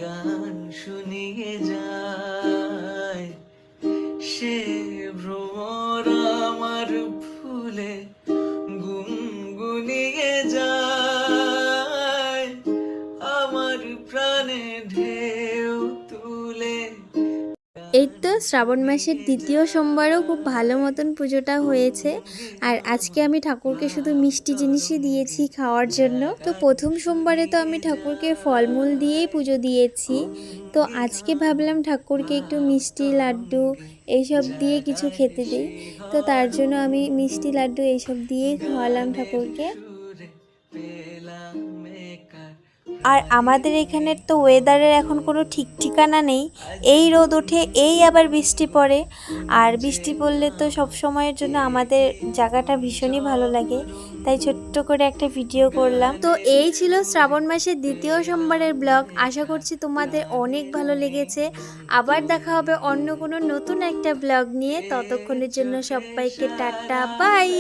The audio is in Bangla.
গান শুনিয়ে যায়, সে ভ্রমর আমার ফুলে গুনগুনিয়ে যায়, আমার প্রাণে ঢেউ তুলে। এই তো শ্রাবণ মাসের দ্বিতীয় সোমবারও খুব ভালো মতন পুজোটা হয়েছে। আর আজকে আমি ঠাকুরকে শুধু মিষ্টি জিনিসই দিয়েছি খাওয়ার জন্য। তো প্রথম সোমবারে তো আমি ঠাকুরকে ফলমূল দিয়েই পুজো দিয়েছি। তো আজকে ভাবলাম ঠাকুরকে একটু মিষ্টি লাড্ডু এইসব দিয়ে কিছু খেতে দিই। তো তার জন্য আমি মিষ্টি লাড্ডু এইসব দিয়েই খাওয়ালাম ঠাকুরকে। আর আমাদের এখানের তো ওয়েদারের এখন কোনো ঠিক ঠিকানা নেই, এই রোদ ওঠে এই আবার বৃষ্টি পড়ে। আর বৃষ্টি পড়লে তো সব সময়ের জন্য আমাদের জায়গাটা ভীষণই ভালো লাগে, তাই ছোট্ট করে একটা ভিডিও করলাম। তো এই ছিল শ্রাবণ মাসের দ্বিতীয় সোমবারের ব্লগ। আশা করছি তোমাদের অনেক ভালো লেগেছে। আবার দেখা হবে অন্য কোনো নতুন একটা ব্লগ নিয়ে। ততক্ষণের জন্য সবাইকে টাটা বাই।